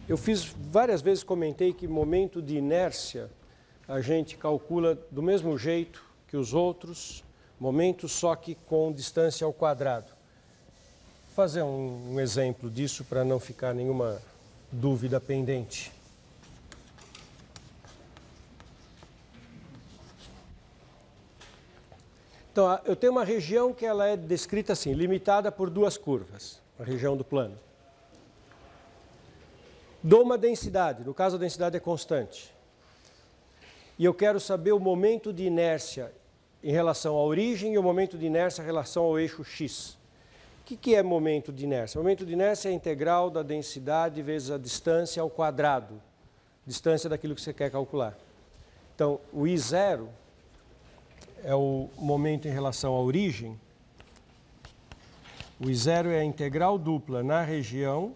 Eu fiz várias vezes, comentei que momento de inércia a gente calcula do mesmo jeito que os outros momentos, só que com distância ao quadrado. Vou fazer um exemplo disso para não ficar nenhuma dúvida pendente. Então, eu tenho uma região que ela é descrita assim, limitada por duas curvas, a região do plano. Dou uma densidade, no caso a densidade é constante. E eu quero saber o momento de inércia em relação à origem e o momento de inércia em relação ao eixo x. O que é momento de inércia? O momento de inércia é a integral da densidade vezes a distância ao quadrado, distância daquilo que você quer calcular. Então, o I0 é o momento em relação à origem. O I0 é a integral dupla na região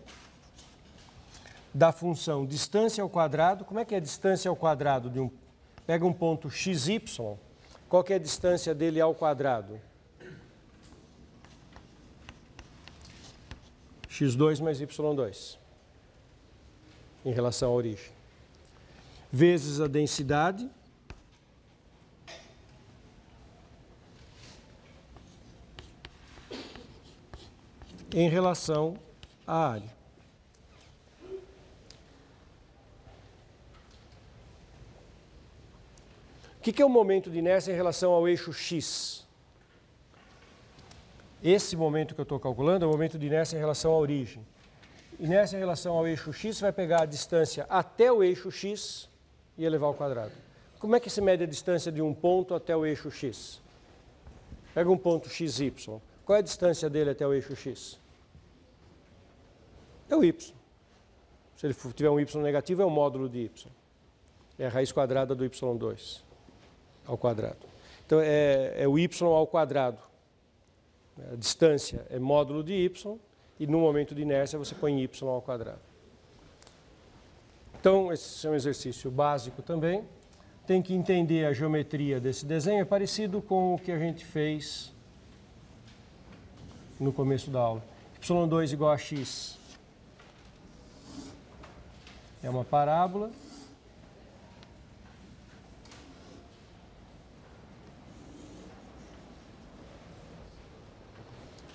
da função distância ao quadrado. Como é que é a distância ao quadrado de um... Pega um ponto xy, qual que é a distância dele ao quadrado? x2 mais y2, em relação à origem. Vezes a densidade, em relação à área. O que é o momento de inércia em relação ao eixo x? Esse momento que eu estou calculando é o momento de inércia em relação à origem. Inércia em relação ao eixo x vai pegar a distância até o eixo x e elevar ao quadrado. Como é que se mede a distância de um ponto até o eixo x? Pega um ponto xy. Qual é a distância dele até o eixo x? É o y. Se ele tiver um y negativo, é o módulo de y. É a raiz quadrada do y2 ao quadrado. Então, é o y ao quadrado. A distância é módulo de y e no momento de inércia você põe y ao quadrado. Então, esse é um exercício básico também. Tem que entender a geometria desse desenho. É parecido com o que a gente fez no começo da aula. y2 igual a x. É uma parábola.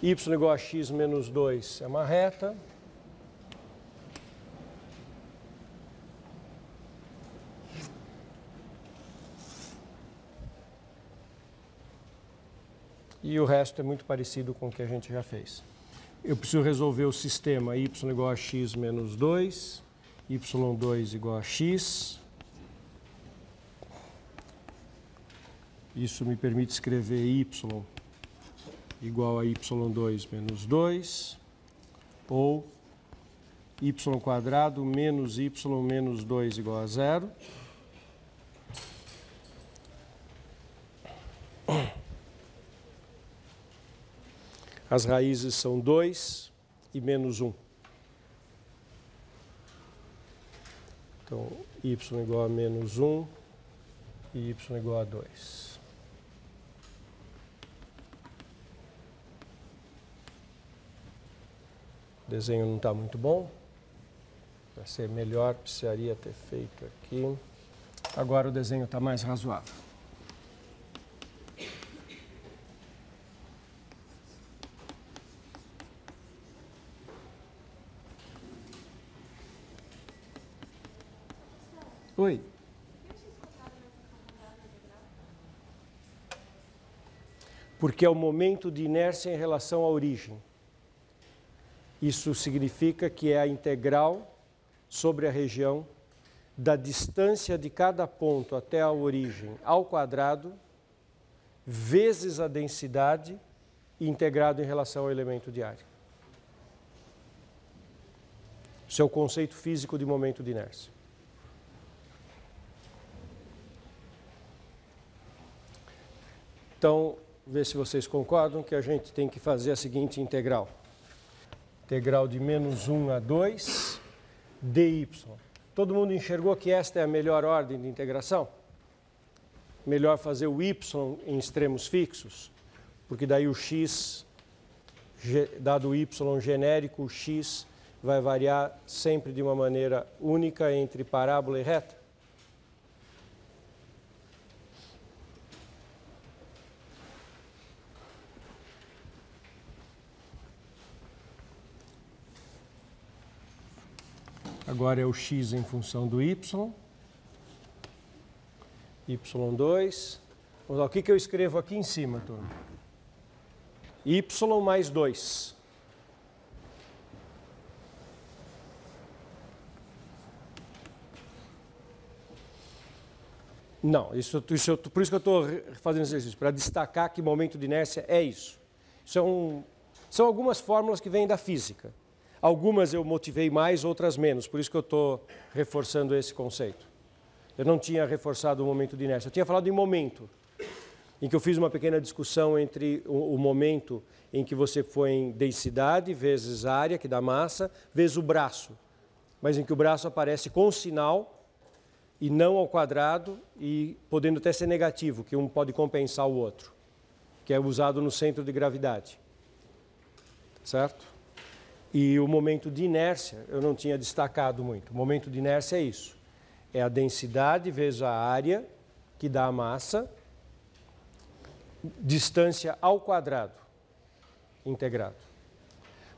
Y igual a x menos 2 é uma reta. E o resto é muito parecido com o que a gente já fez. Eu preciso resolver o sistema y igual a x menos 2, y2 igual a x. Isso me permite escrever y igual a y2 menos 2, ou y quadrado menos y menos 2 igual a 0. As raízes são 2 e menos 1. Então, y igual a menos 1 e y igual a 2. O desenho não está muito bom. Para ser melhor, precisaria ter feito aqui. Agora o desenho está mais razoável. Oi. Porque é o momento de inércia em relação à origem. Isso significa que é a integral sobre a região da distância de cada ponto até a origem ao quadrado, vezes a densidade, integrado em relação ao elemento de área. Isso é o conceito físico de momento de inércia. Então, vê se vocês concordam que a gente tem que fazer a seguinte integral. Integral de menos 1 a 2 dy. Todo mundo enxergou que esta é a melhor ordem de integração? Melhor fazer o y em extremos fixos, porque daí o x, dado o y genérico, o x vai variar sempre de uma maneira única entre parábola e reta? Agora é o x em função do y. y2. Vamos lá, o que eu escrevo aqui em cima, turma? Y mais 2. Não, por isso que eu estou fazendo esse exercício, para destacar que momento de inércia é isso. São algumas fórmulas que vêm da física. Algumas eu motivei mais, outras menos, por isso que eu estou reforçando esse conceito. Eu não tinha reforçado o momento de inércia, eu tinha falado em momento, em que eu fiz uma pequena discussão entre o momento em que você foi em densidade vezes área, que dá massa, vezes o braço, mas em que o braço aparece com sinal e não ao quadrado e podendo até ser negativo, que um pode compensar o outro, que é usado no centro de gravidade, certo? E o momento de inércia eu não tinha destacado muito. O momento de inércia é isso. É a densidade vezes a área, que dá a massa, distância ao quadrado, integrado.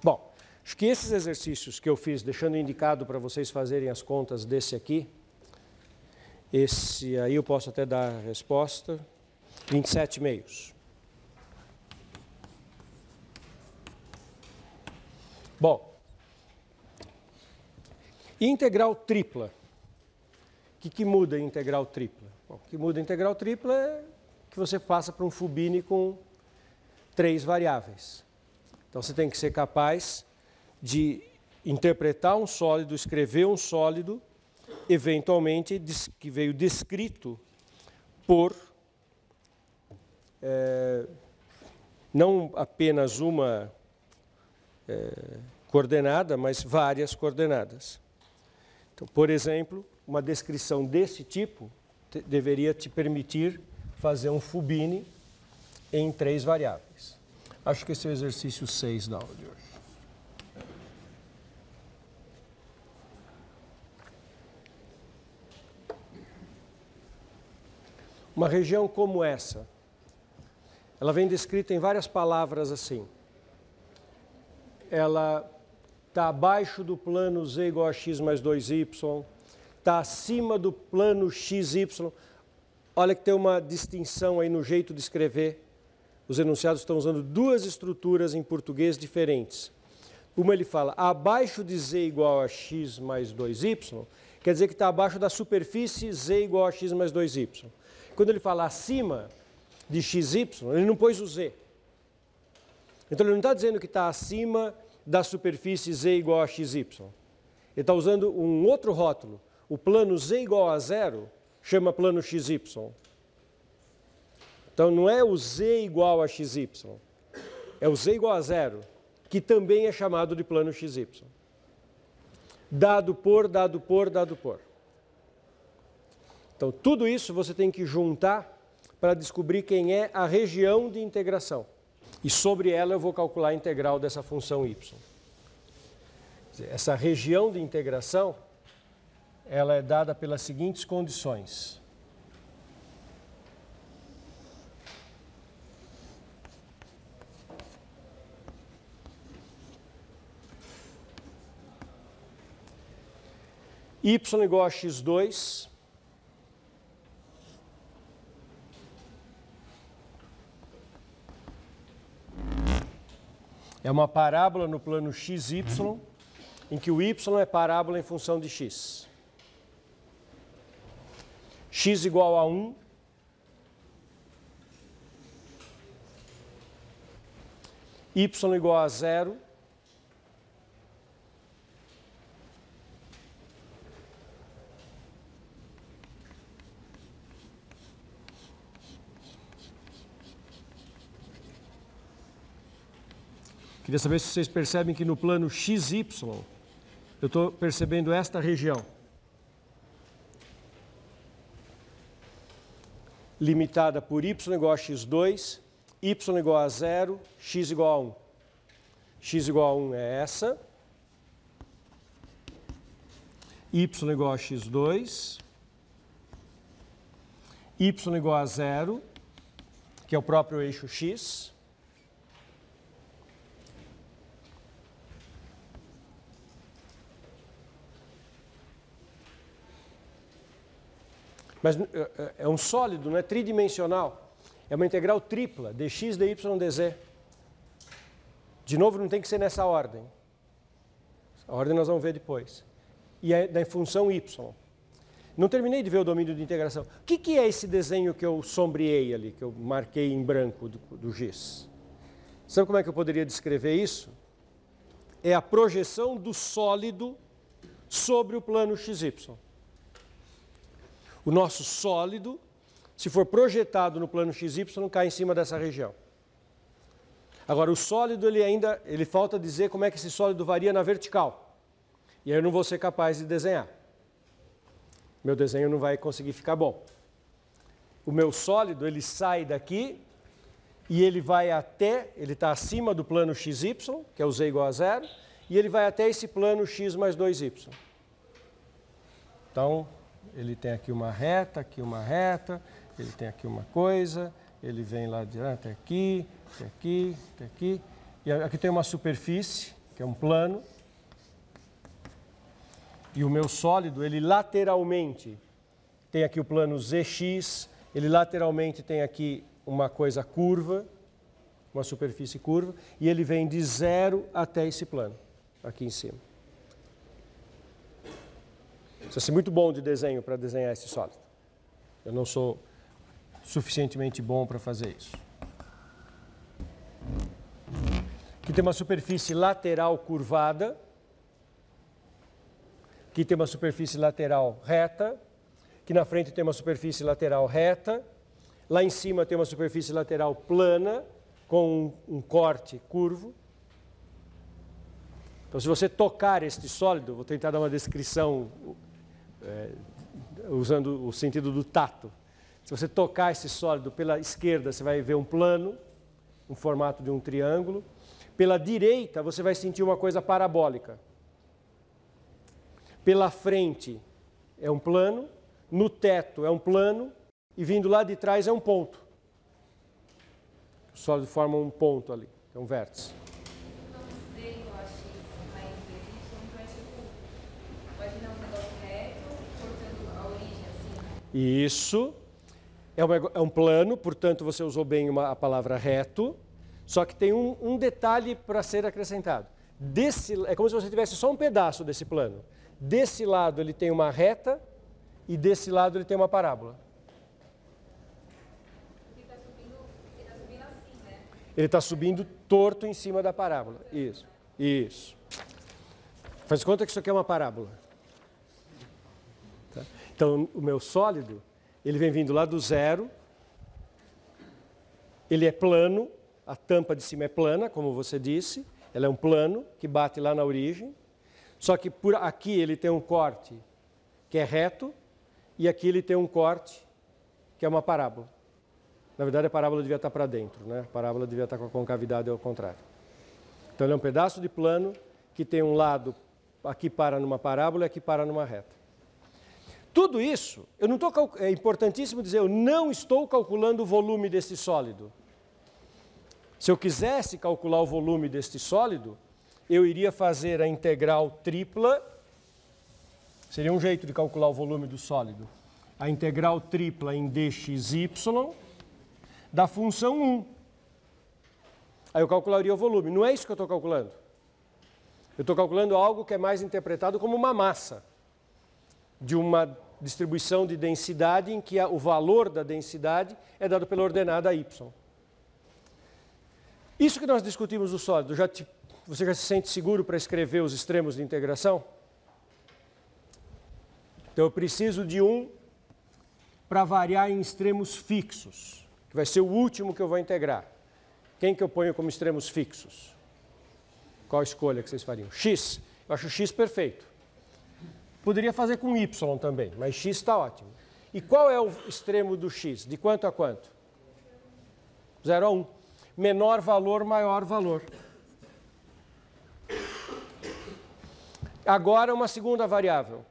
Bom, acho que esses exercícios que eu fiz, deixando indicado para vocês fazerem as contas desse aqui, esse aí eu posso até dar a resposta, 27 meios. Bom, integral tripla. O que muda em integral tripla? Bom, o que muda em integral tripla é que você passa para um Fubini com 3 variáveis. Então você tem que ser capaz de interpretar um sólido, escrever um sólido, eventualmente que veio descrito por não apenas uma coordenada, mas várias coordenadas. Então, por exemplo, uma descrição desse tipo deveria te permitir fazer um Fubini em 3 variáveis. Acho que esse é o exercício 6 da aula de hoje. Uma região como essa, ela vem descrita em várias palavras assim. Ela está abaixo do plano z igual a x mais 2y, está acima do plano xy. Olha que tem uma distinção aí no jeito de escrever. Os enunciados estão usando 2 estruturas em português diferentes. Uma ele fala abaixo de z igual a x mais 2y, quer dizer que está abaixo da superfície z igual a x mais 2y. Quando ele fala acima de xy, ele não pôs o z. Então ele não está dizendo que está acima da superfície z igual a xy. Ele está usando um outro rótulo. O plano z igual a 0 chama plano xy. Então não é o z igual a xy, é o z igual a 0, que também é chamado de plano xy. Dado por, dado por, dado por. Então tudo isso você tem que juntar para descobrir quem é a região de integração. E sobre ela eu vou calcular a integral dessa função y. Essa região de integração, ela é dada pelas seguintes condições. Y igual a x2, é uma parábola no plano xy, em que o y é parábola em função de x. X igual a 1, y igual a 0, queria saber se vocês percebem que no plano XY, eu estou percebendo esta região. Limitada por y igual a x2, y igual a 0, x igual a 1. X igual a 1 é essa, y igual a x2, y igual a 0, que é o próprio eixo x. Mas é um sólido, não é tridimensional. É uma integral tripla, dx, dy, dz. De novo, não tem que ser nessa ordem. A ordem nós vamos ver depois. E é da função y. Não terminei de ver o domínio de integração. O que é esse desenho que eu sombreei ali, que eu marquei em branco do giz? Sabe como é que eu poderia descrever isso? É a projeção do sólido sobre o plano xy. O nosso sólido, se for projetado no plano XY, cai em cima dessa região. Agora, o sólido, ele falta dizer como é que esse sólido varia na vertical. E aí eu não vou ser capaz de desenhar. Meu desenho não vai conseguir ficar bom. O meu sólido, ele sai daqui e ele vai até, ele está acima do plano XY, que é o z igual a 0, e ele vai até esse plano x mais 2y. Então, ele tem aqui uma reta, ele tem aqui uma coisa, ele vem lá até aqui, até aqui, até aqui. E aqui tem uma superfície, que é um plano. E o meu sólido, ele lateralmente tem aqui o plano zx, ele lateralmente tem aqui uma coisa curva, uma superfície curva, e ele vem de 0 até esse plano, aqui em cima. Precisa ser muito bom de desenho para desenhar esse sólido. Eu não sou suficientemente bom para fazer isso. Aqui tem uma superfície lateral curvada. Aqui tem uma superfície lateral reta. Aqui na frente tem uma superfície lateral reta. Lá em cima tem uma superfície lateral plana, com um corte curvo. Então, se você tocar este sólido, vou tentar dar uma descrição usando o sentido do tato. Se você tocar esse sólido pela esquerda, você vai ver um plano, um formato de um triângulo. Pela direita, você vai sentir uma coisa parabólica. Pela frente é um plano, no teto é um plano e vindo lá de trás é um ponto. O sólido forma um ponto ali, é um vértice. Isso é um plano, portanto você usou bem a palavra reto, só que tem um detalhe para ser acrescentado. É como se você tivesse só um pedaço desse plano. Desse lado ele tem uma reta e desse lado ele tem uma parábola. Ele está subindo assim, né? Ele está subindo torto em cima da parábola. Isso, isso. Faz conta que isso aqui é uma parábola. Tá? Então, o meu sólido, ele vem vindo lá do 0, ele é plano, a tampa de cima é plana, como você disse, ela é um plano que bate lá na origem, só que por aqui ele tem um corte que é reto, e aqui ele tem um corte que é uma parábola. Na verdade, a parábola devia estar para dentro, né? A parábola devia estar com a concavidade ao contrário. Então, ele é um pedaço de plano que tem um lado, aqui para numa parábola e aqui para numa reta. Tudo isso, é importantíssimo dizer, eu não estou calculando o volume desse sólido. Se eu quisesse calcular o volume deste sólido, eu iria fazer a integral tripla, seria um jeito de calcular o volume do sólido, a integral tripla em dxy da função 1. Aí eu calcularia o volume. Não é isso que eu estou calculando. Eu estou calculando algo que é mais interpretado como uma massa de uma distribuição de densidade em que o valor da densidade é dado pela ordenada y. Isso que nós discutimos do sólido, você já se sente seguro para escrever os extremos de integração? Então eu preciso de um para variar em extremos fixos, que vai ser o último que eu vou integrar. Quem que eu ponho como extremos fixos? Qual a escolha que vocês fariam? X. Eu acho x perfeito. Poderia fazer com y também, mas x está ótimo. E qual é o extremo do x? De quanto a quanto? 0 a 1. Menor valor, maior valor. Agora uma segunda variável.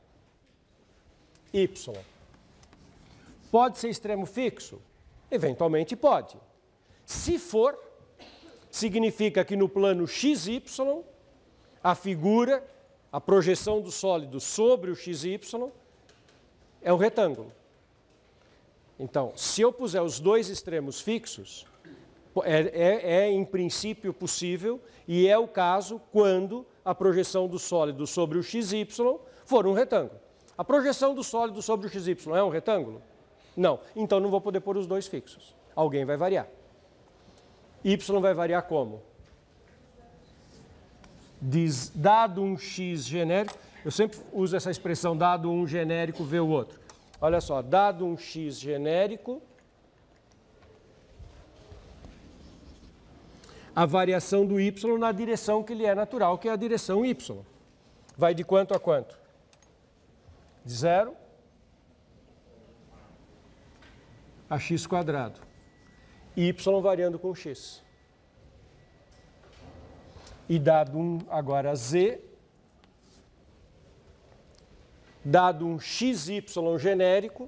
y. Pode ser extremo fixo? Eventualmente pode. Se for, significa que no plano xy, a figura, a projeção do sólido sobre o xy é um retângulo. Então, se eu puser os dois extremos fixos, em princípio possível, e é o caso quando a projeção do sólido sobre o xy for um retângulo. A projeção do sólido sobre o xy é um retângulo? Não. Então não vou poder pôr os dois fixos. Alguém vai variar. Y vai variar como? Dado um x genérico, eu sempre uso essa expressão, dado um genérico, vê o outro. Olha só, dado um x genérico, a variação do y na direção que lhe é natural, que é a direção y. Vai de quanto a quanto? De 0 a x². Y variando com x. E dado agora z, dado um xy genérico,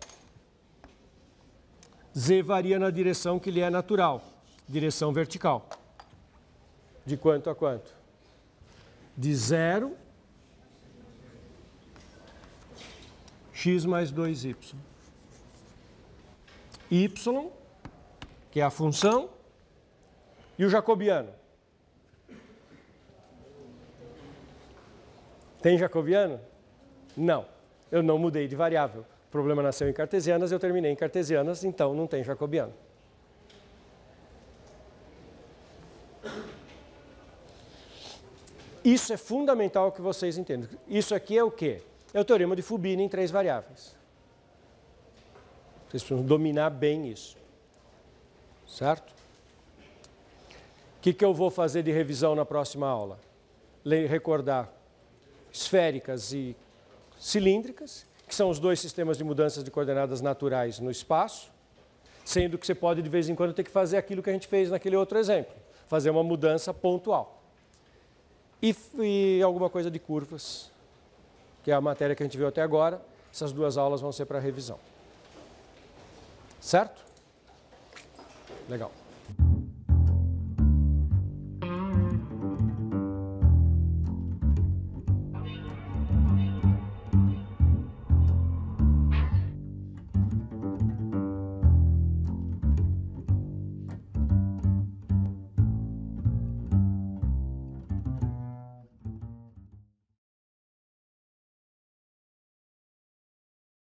z varia na direção que lhe é natural, direção vertical. De quanto a quanto? De 0, x mais 2y. Y, que é a função, e o jacobiano? Tem jacobiano? Não. Eu não mudei de variável. O problema nasceu em cartesianas, eu terminei em cartesianas, então não tem jacobiano. Isso é fundamental que vocês entendam. Isso aqui é o quê? É o teorema de Fubini em 3 variáveis. Vocês precisam dominar bem isso. Certo? O que eu vou fazer de revisão na próxima aula? Recordar esféricas e cilíndricas, que são os dois sistemas de mudanças de coordenadas naturais no espaço, sendo que você pode de vez em quando ter que fazer aquilo que a gente fez naquele outro exemplo, fazer uma mudança pontual. E alguma coisa de curvas, que é a matéria que a gente viu até agora. Essas 2 aulas vão ser para revisão. Certo? Legal.